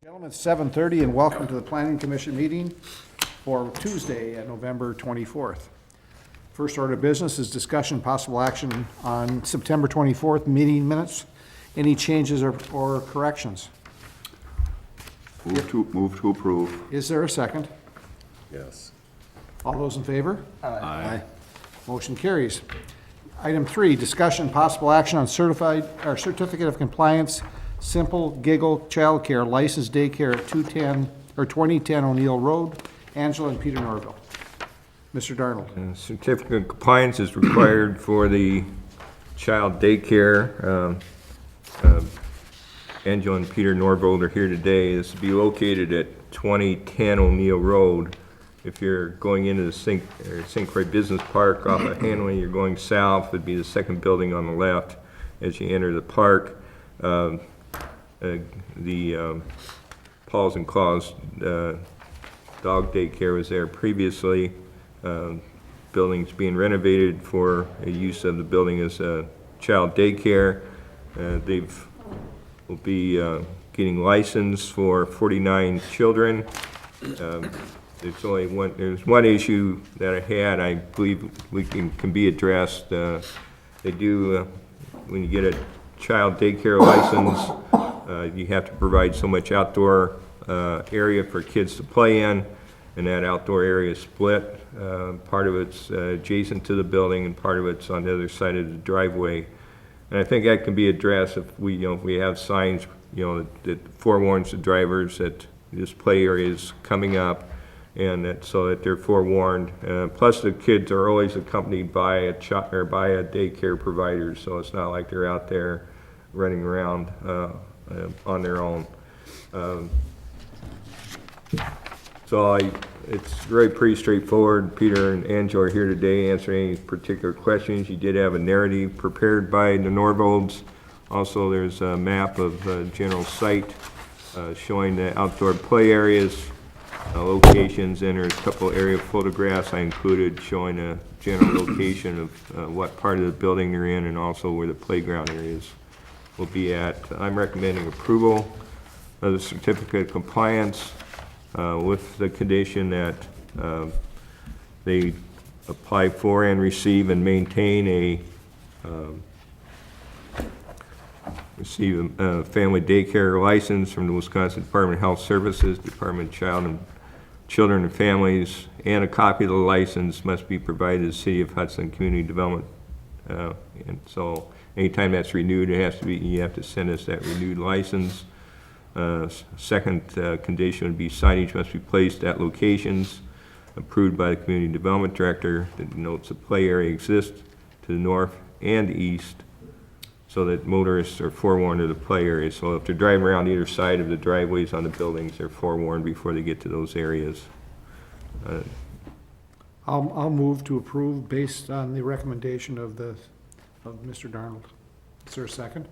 Gentlemen, it's 7:30 and welcome to the Planning Commission meeting for Tuesday, November 24th. First order of business is discussion possible action on September 24th meeting minutes. Any changes or corrections? Move to approve. Is there a second? Yes. All those in favor? Aye. Motion carries. Item 3, discussion possible action on certificate of compliance, Simple Giggle Childcare licensed daycare at 2010 O'Neill Road, Angela and Peter Norville. Mr. Darnold. Certificate of compliance is required for the child daycare. Angela and Peter Norville are here today. This will be located at 2010 O'Neill Road. If you're going into the St. Croix Business Park off of Hanley, you're going south, would be the second building on the left as you enter the park. The Paws and Claws dog daycare was there previously. Building's being renovated for a use of the building as a child daycare. Will be getting licensed for 49 children. There's one issue that I had, I believe can be addressed. They do, when you get a child daycare license, you have to provide so much outdoor area for kids to play in, and that outdoor area is split. Part of it's adjacent to the building, and part of it's on the other side of the driveway. And I think that can be addressed if we have signs, that forewarns the drivers that this play area is coming up, and so that they're forewarned. Plus, the kids are always accompanied by a daycare provider, so it's not like they're out there running around on their own. It's very pretty straightforward. Peter and Angela are here today answering any particular questions. You did have a narrative prepared by the Norvilles. Also, there's a map of general site showing the outdoor play areas, locations, and there's a couple area photographs I included showing a general location of what part of the building they're in, and also where the playground areas will be at. I'm recommending approval of the certificate of compliance with the condition that they apply for and receive and maintain a family daycare license from the Wisconsin Department of Health Services, Department of Children and Families, and a copy of the license must be provided to the City of Hudson Community Development. And so anytime that's renewed, you have to send us that renewed license. Second condition would be signage must be placed at locations approved by the Community Development Director that denotes a play area exists to the north and east, so that motorists are forewarned of the play area. So if they're driving around either side of the driveways on the buildings, they're forewarned before they get to those areas. I'll move to approve based on the recommendation of Mr. Darnold. Is there a second?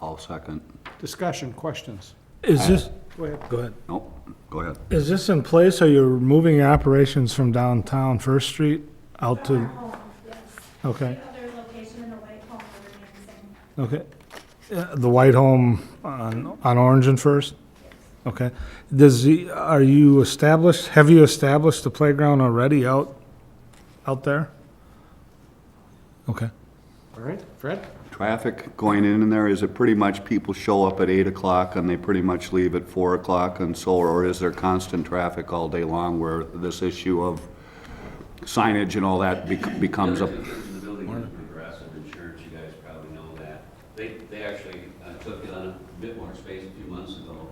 I'll second. Discussion, questions? Is this, Go ahead. go ahead. No, go ahead. Is this in place, or you're moving your operations from downtown First Street out From our to, home, yes. okay, The other location in the White Home will remain the same. okay. The White Home on Orange and First? Okay. Have you established the playground already out there? Okay. All right, Fred? Traffic going in there, is it pretty much people show up at 8 o'clock and they pretty much leave at 4 o'clock and so, or is there constant traffic all day long where this issue of signage and all that becomes a... The building is Progressive Insurance, you guys probably know that. They actually took on a bit more space a few months ago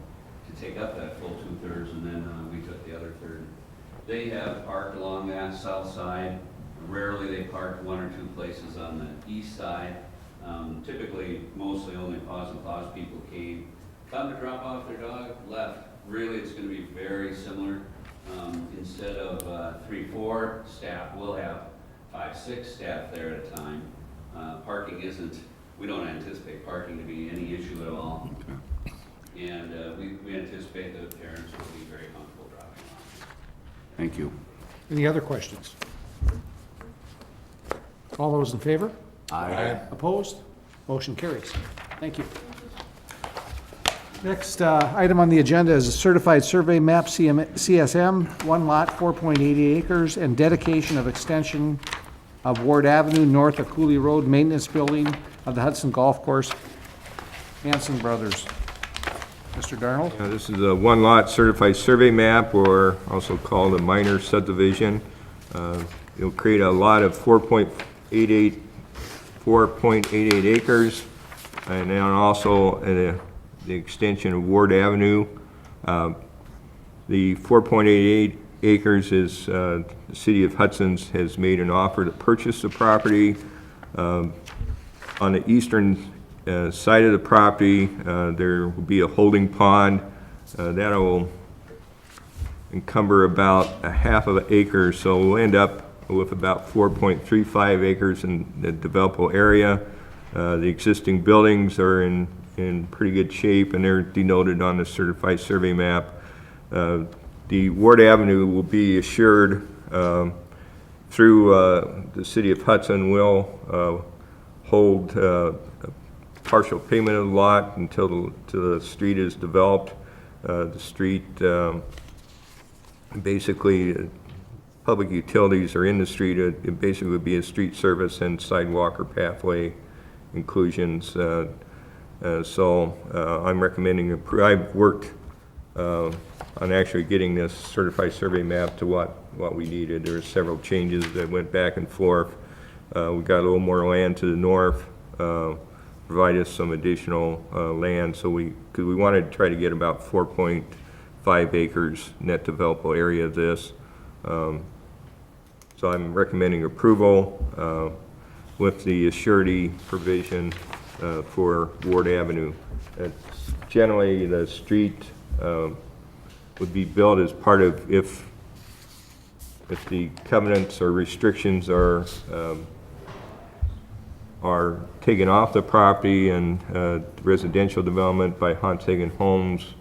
to take up that full 2/3, and then we took the other third. They have parked along that south side. Rarely they park one or two places on the east side. Typically, mostly only Paws and Claws people came, come to drop off their dog, left. Really, it's going to be very similar. Instead of 3-4 staff, we'll have 5-6 staff there at a time. Parking we don't anticipate parking to be any issue at all. Okay. And we anticipate that the parents will be very comfortable dropping off. Thank you. Any other questions? All those in favor? Aye. Opposed? Motion carries. Thank you. Next item on the agenda is a certified survey map, CSM, one lot, 4.88 acres, and dedication of extension of Ward Avenue north of Cooley Road, maintenance building of the Hudson Golf Course. Hanson Brothers. Mr. Darnold? This is a one-lot certified survey map, or also called a minor subdivision. It'll create a lot of 4.88 acres, and then also the extension of Ward Avenue. The 4.88 acres is, the city of Hudson has made an offer to purchase the property. On the eastern side of the property, there will be a holding pond. That'll encumber about a half of an acre, so we'll end up with about 4.35 acres in the developable area. The existing buildings are in pretty good shape, and they're denoted on the certified survey map. The Ward Avenue will be assured through the city of Hudson will hold partial payment of the lot until the street is developed. The street, basically, public utilities are in the street. It basically would be a street service and sidewalk or pathway inclusions. So I'm recommending, I've worked on actually getting this certified survey map to what we needed. There were several changes that went back and forth. We got a little more land to the north, provided us some additional land, so because we wanted to try to get about 4.5 acres net developable area of this. So I'm recommending approval with the surety provision for Ward Avenue. Generally, the street would be built as part of, if the covenants or restrictions are taken off the property and residential development by Hudson Homes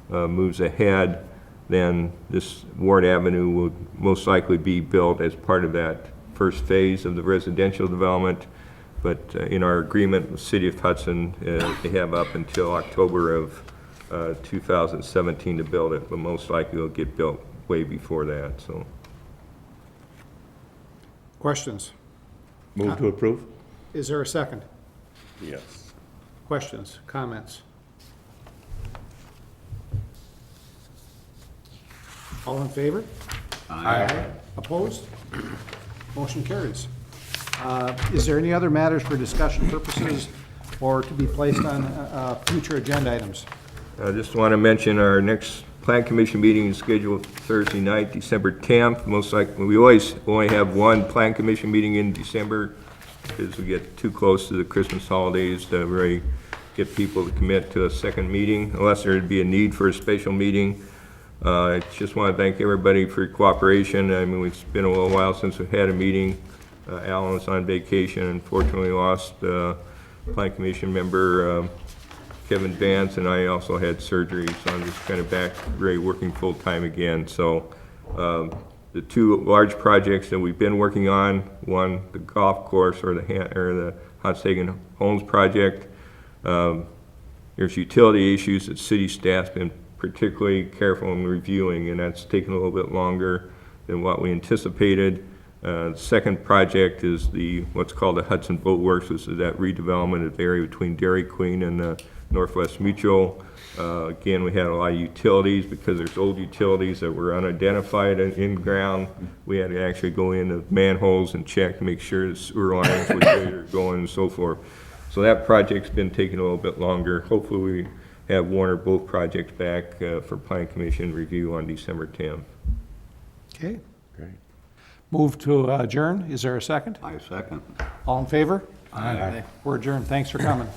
moves ahead, then this Ward Avenue will most likely be built as part of that first phase of the residential development. But in our agreement with the City of Hudson, they have up until October of 2017 to build it, but most likely it'll get built way before that. So, Questions? Move to approve? Is there a second? Yes. Questions, comments? All in favor? Aye. Opposed? Motion carries. Is there any other matters for discussion purposes or to be placed on future agenda items? I just want to mention our next Plan Commission meeting is scheduled Thursday night, December 10th. Most likely, we always only have one Plan Commission meeting in December because we get too close to the Christmas holidays to really get people to commit to a second meeting, unless there'd be a need for a special meeting. I just want to thank everybody for your cooperation. I mean, it's been a little while since we've had a meeting. Alan was on vacation, unfortunately lost Plan Commission member Kevin Vance, and I also had surgery, so I'm just kind of back really working full-time again. So the two large projects that we've been working on, one, the golf course or the Hudson Homes project, there's utility issues that city staff's been particularly careful in reviewing, and that's taken a little bit longer than what we anticipated. The second project is what's called the Hudson Boat Works, which is that redevelopment of the area between Dairy Queen and Northwest Mutual. Again, we had a lot of utilities because there's old utilities that were unidentified in ground. We had to actually go into manholes and check to make sure the sewer lines were where they're going and so forth. So that project's been taking a little bit longer. Hopefully we have one or both projects back for Plan Commission review on December 10th. Okay. Great. Move to adjourn. Is there a second? I second. All in favor? Aye. We're adjourned. Thanks for coming.